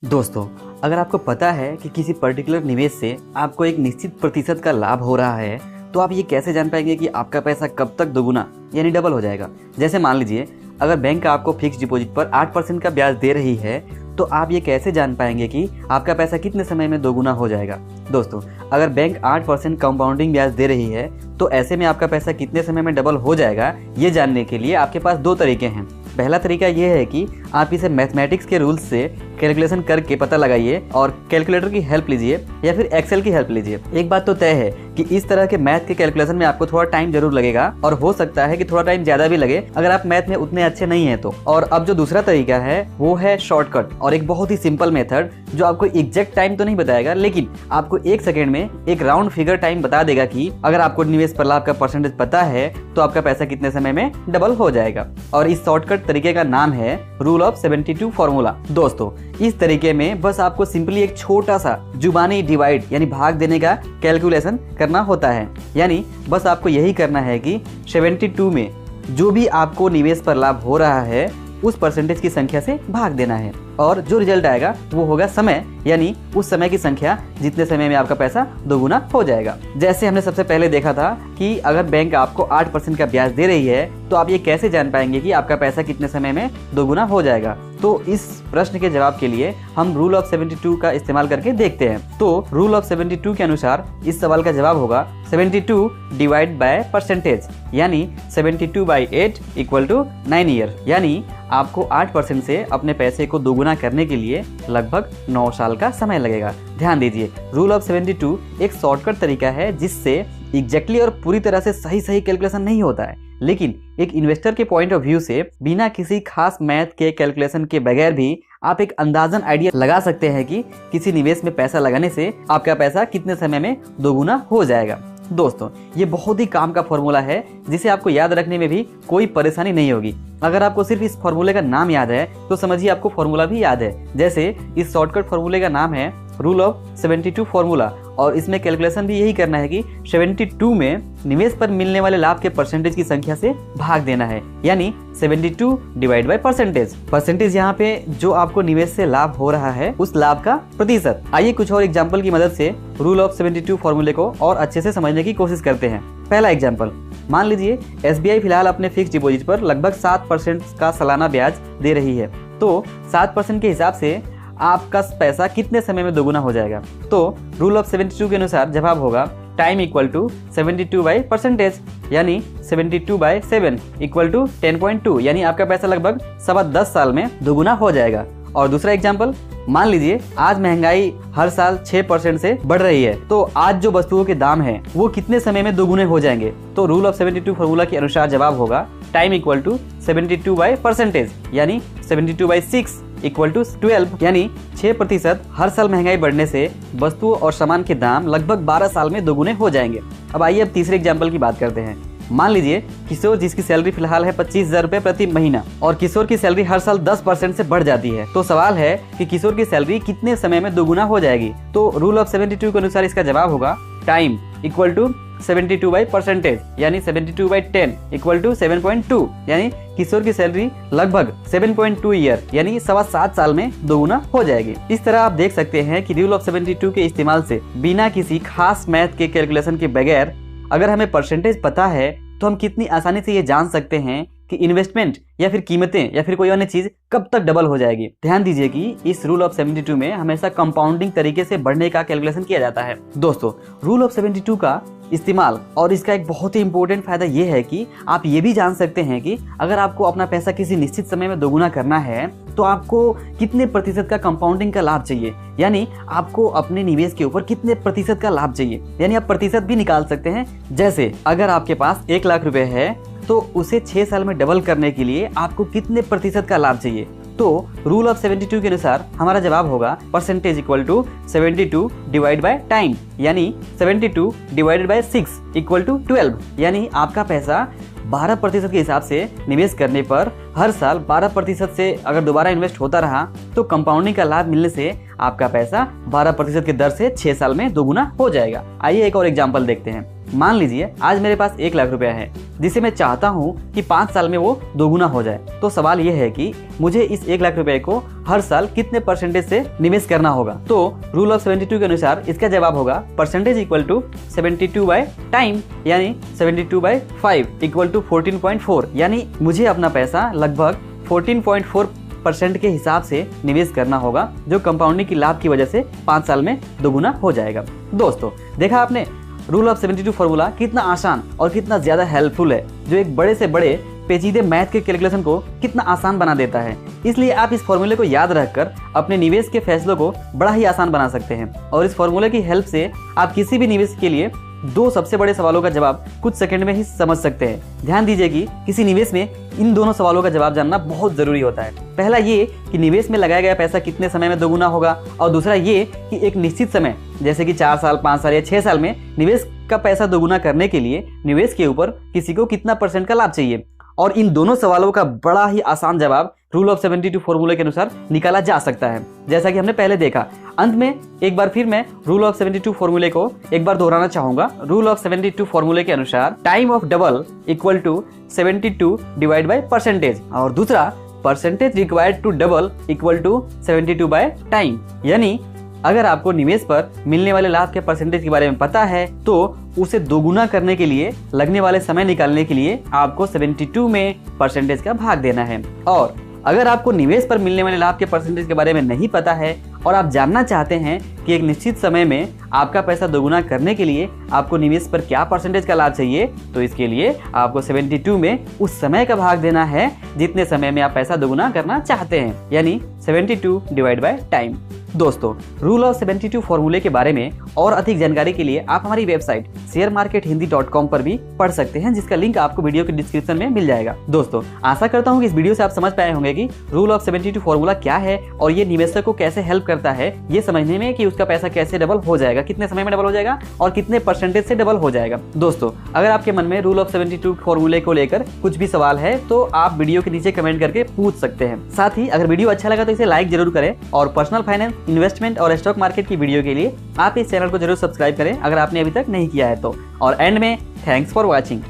दोस्तों, अगर आपको पता है कि किसी पर्टिकुलर निवेश से आपको एक निश्चित प्रतिशत का लाभ हो रहा है, तो आप ये कैसे जान पाएंगे कि आपका पैसा कब तक दोगुना यानी डबल हो जाएगा। जैसे मान लीजिए, अगर बैंक आपको फिक्स डिपॉजिट पर 8% का ब्याज दे रही है, तो आप ये कैसे जान पाएंगे कि आपका पैसा कितने समय में दोगुना हो जाएगा। दोस्तों, अगर बैंक 8% कंपाउंडिंग ब्याज दे रही है, तो ऐसे में आपका पैसा कितने समय में डबल हो जाएगा, ये जानने के लिए आपके पास दो तरीके हैं। पहला तरीका ये है कि आप इसे मैथमेटिक्स के रूल्स से कैलकुलेशन करके पता लगाइए और कैलकुलेटर की हेल्प लीजिए या फिर एक्सेल की हेल्प लीजिए। एक बात तो तय है कि इस तरह के मैथ के कैलकुलेशन में आपको थोड़ा टाइम जरूर लगेगा और हो सकता है कि थोड़ा टाइम ज्यादा भी लगे अगर आप मैथ में उतने अच्छे नहीं हैं तो। और अब जो दूसरा तरीका है वो है शॉर्टकट और एक बहुत ही सिंपल मेथड जो आपको एग्जैक्ट टाइम तो नहीं बताएगा, लेकिन आपको 1 सेकेंड में एक राउंड फिगर टाइम बता देगा कि अगर आपको निवेश पर लाभ का परसेंटेज पता है तो आपका पैसा कितने समय में डबल हो जाएगा। और इस शॉर्टकट तरीके का नाम है रूल ऑफ 72 फॉर्मूला। दोस्तों, इस तरीके में बस आपको सिंपली एक छोटा सा जुबानी डिवाइड यानी भाग देने का कैलकुलेशन करना होता है। यानी बस आपको यही करना है कि 72 में जो भी आपको निवेश पर लाभ हो रहा है उस परसेंटेज की संख्या से भाग देना है और जो रिजल्ट आएगा वो होगा समय, यानी उस समय की संख्या जितने समय में आपका पैसा दोगुना हो जाएगा। जैसे हमने सबसे पहले देखा था कि अगर बैंक आपको 8% का ब्याज दे रही है तो आप ये कैसे जान पाएंगे कि आपका पैसा कितने समय में दोगुना हो जाएगा। तो इस प्रश्न के जवाब के लिए हम रूल ऑफ 72 का इस्तेमाल करके देखते हैं। तो रूल ऑफ 72 के अनुसार इस सवाल का जवाब होगा 72 डिवाइड बाय परसेंटेज, यानी 72/8 इक्वल टू 9 ईयर। यानी आपको 8% से अपने पैसे को दोगुना करने के लिए लगभग 9 साल का समय लगेगा। ध्यान दीजिए, रूल ऑफ 72 एक शॉर्टकट तरीका है जिससे एग्जैक्टली और पूरी तरह से सही कैलकुलेशन नहीं होता है, लेकिन एक इन्वेस्टर के पॉइंट ऑफ व्यू से बिना किसी खास मैथ के कैलकुलेशन के बगैर भी आप एक अंदाजन आइडिया लगा सकते हैं कि किसी निवेश में पैसा लगाने से आपका पैसा कितने समय में दोगुना हो जाएगा। दोस्तों, ये बहुत ही काम का फॉर्मूला है जिसे आपको याद रखने में भी कोई परेशानी नहीं होगी। अगर आपको सिर्फ इस फॉर्मूले का नाम याद है तो समझिए आपको फॉर्मूला भी याद है। जैसे इस शॉर्टकट फॉर्मूले का नाम है रूल ऑफ 72 फॉर्मूला और इसमें कैलकुलेशन भी यही करना है कि 72 में निवेश पर मिलने वाले लाभ के परसेंटेज की संख्या से भाग देना है, यानी 72 डिवाइड बाय परसेंटेज। परसेंटेज यहाँ पे जो आपको निवेश से लाभ हो रहा है उस लाभ का प्रतिशत। आइए कुछ और एग्जाम्पल की मदद से रूल ऑफ 72 फॉर्मूले को और अच्छे से समझने की कोशिश करते हैं। पहला एग्जाम्पल, मान लीजिए SBI फिलहाल अपने फिक्स डिपॉजिट पर लगभग 7% का सालाना ब्याज दे रही है। तो 7% के हिसाब से आपका पैसा कितने समय में दोगुना हो जाएगा। तो रूल ऑफ 72 के अनुसार जवाब होगा time equal to 72 by percentage, यानी 72/7 इक्वल टू 10.2, यानी आपका पैसा लगभग 10 साल में दोगुना हो जाएगा। और दूसरा एग्जाम्पल, मान लीजिए आज महंगाई हर साल 6% से बढ़ रही है, तो आज जो वस्तुओं के दाम है वो कितने समय में दोगुने हो जाएंगे। तो रूल ऑफ 72 फॉर्मूला के अनुसार जवाब होगा time equal to 72 by percentage, यानी 72/6 इक्वल टू 12, यानी 6% हर साल महंगाई बढ़ने से वस्तुओं और सामान के दाम लगभग 12 साल में दोगुने हो जाएंगे। अब आइए अब तीसरे एग्जाम्पल की बात करते हैं। मान लीजिए किशोर जिसकी सैलरी फिलहाल है 25,000 रुपए प्रति महीना और किशोर की सैलरी हर साल 10% से बढ़ जाती है। तो सवाल है कि किशोर की सैलरी कितने समय में दोगुना हो जाएगी। तो रूल ऑफ 72 के अनुसार इसका जवाब होगा time equal to 72 by percentage, यानी 72/10 इक्वल टू 7.2, यानी किशोर की सैलरी लगभग 7.2 ईयर यानी 7.25 साल में दोगुना हो जाएगी। इस तरह आप देख सकते हैं कि रूल ऑफ 72 के इस्तेमाल से बिना किसी खास मैथ के कैलकुलेशन के बगैर अगर हमें परसेंटेज पता है तो हम कितनी आसानी से ये जान सकते हैं कि इन्वेस्टमेंट या फिर कीमतें या फिर कोई अन्य चीज कब तक डबल हो जाएगी। ध्यान दीजिए कि इस रूल ऑफ 72 में हमेशा कंपाउंडिंग तरीके से बढ़ने का कैलकुलेशन किया जाता है। दोस्तों, रूल ऑफ 72 का इस्तेमाल और इसका एक बहुत ही इंपॉर्टेंट फायदा ये है कि आप ये भी जान सकते हैं कि अगर आपको अपना पैसा किसी निश्चित समय में दोगुना करना है तो आपको कितने प्रतिशत का कंपाउंडिंग का लाभ चाहिए, यानी आपको अपने निवेश के ऊपर कितने प्रतिशत का लाभ चाहिए, यानी आप प्रतिशत भी निकाल सकते हैं। जैसे अगर आपके पास 1 लाख रुपए है तो उसे 6 साल में डबल करने के लिए आपको कितने प्रतिशत का लाभ चाहिए। तो रूल ऑफ 72 के अनुसार हमारा जवाब होगा percentage equal to 72 divide by time, यानी 72 डिवाइडेड बाय 6 इक्वल टू 12, यानी आपका पैसा 12% के हिसाब से निवेश करने पर हर साल 12% से अगर दोबारा इन्वेस्ट होता रहा तो कंपाउंडिंग का लाभ मिलने से आपका पैसा 12% की दर से 6 साल में दोगुना हो जाएगा। आइए एक और एग्जांपल देखते हैं। मान लीजिए आज मेरे पास 1 लाख रुपया है जिसे मैं चाहता हूँ कि 5 साल में वो दोगुना हो जाए। तो सवाल ये है कि मुझे इस 1 लाख रुपए को हर साल कितने परसेंटेज से निवेश करना होगा। तो रूल ऑफ 72 के अनुसार इसका जवाब होगा percentage equal to 72 by time, यानी 72 बाय 5 इक्वल टू 14.4, यानी मुझे अपना पैसा लगभग 14.4% के हिसाब से निवेश करना होगा, जो कंपाउंडिंग की लाभ की वजह से 5 साल में दोगुना हो जाएगा। दोस्तों देखा आपने रूल ऑफ 72 फॉर्मूला कितना आसान और कितना ज्यादा हेल्पफुल है, जो एक बड़े से बड़े पेचीदे मैथ के कैलकुलेशन को कितना आसान बना देता है। इसलिए आप इस फॉर्मूले को याद रखकर अपने निवेश के फैसलों को बड़ा ही आसान बना सकते हैं। और इस फॉर्मूले की हेल्प से आप किसी भी निवेश के लिए 2 सबसे बड़े सवालों का जवाब कुछ सेकंड में ही समझ सकते हैं। ध्यान दीजिए कि किसी निवेश में इन दोनों सवालों का जवाब जानना बहुत जरूरी होता है। पहला ये कि निवेश में लगाया गया पैसा कितने समय में दोगुना होगा, और दूसरा ये कि एक निश्चित समय जैसे कि 4 साल, 5 साल या 6 साल में निवेश का पैसा दोगुना करने के लिए निवेश के ऊपर किसी को कितना % का लाभ चाहिए। और इन दोनों सवालों का बड़ा ही आसान जवाब रूल ऑफ 72 फॉर्मूले के अनुसार निकाला जा सकता है, जैसा कि हमने पहले देखा। अंत में एक बार फिर मैं रूल ऑफ 72 फॉर्मूले को एक बार दोहराना चाहूंगा। रूल ऑफ 72 फॉर्मूले के अनुसार time of double equal to 72 divide by percentage, और दूसरा percentage required to double equal to 72 by time. यानी अगर आपको निवेश पर मिलने वाले लाभ के परसेंटेज के बारे में पता है तो उसे दोगुना करने के लिए लगने वाले समय निकालने के लिए आपको 72 में परसेंटेज का भाग देना है। और अगर आपको निवेश पर मिलने वाले लाभ के परसेंटेज के बारे में नहीं पता है और आप जानना चाहते हैं कि एक निश्चित समय में आपका पैसा दोगुना करने के लिए आपको निवेश पर क्या परसेंटेज का लाभ चाहिए, तो इसके लिए आपको 72 में उस समय का भाग देना है जितने समय में आप पैसा दोगुना करना चाहते हैं, यानी 72 डिवाइड बाय टाइम। दोस्तों रूल ऑफ 72 फॉर्मूले के बारे में और अधिक जानकारी के लिए आप हमारी वेबसाइट sharemarkethindi.com पर भी पढ़ सकते हैं, जिसका लिंक आपको वीडियो के डिस्क्रिप्शन में मिल जाएगा। दोस्तों आशा करता हूं कि इस वीडियो से आप समझ पाए होंगे कि रूल ऑफ 72 फॉर्मूला क्या है और ये निवेशक को कैसे हेल्प करता है ये समझने में कि उसका पैसा कैसे डबल हो जाएगा, कितने समय में डबल हो जाएगा और कितने % से डबल हो जाएगा। दोस्तों अगर आपके मन में रूल ऑफ 72 फॉर्मूले को लेकर कुछ भी सवाल है तो आप वीडियो के नीचे कमेंट करके पूछ सकते हैं। साथ ही अगर वीडियो अच्छा लगा तो इसे लाइक जरूर करें, और पर्सनल फाइनेंस, इन्वेस्टमेंट और स्टॉक मार्केट की वीडियो के लिए आप इस चैनल को जरूर सब्सक्राइब करें अगर आपने अभी तक नहीं किया है तो। और एंड में थैंक्स फॉर वॉचिंग।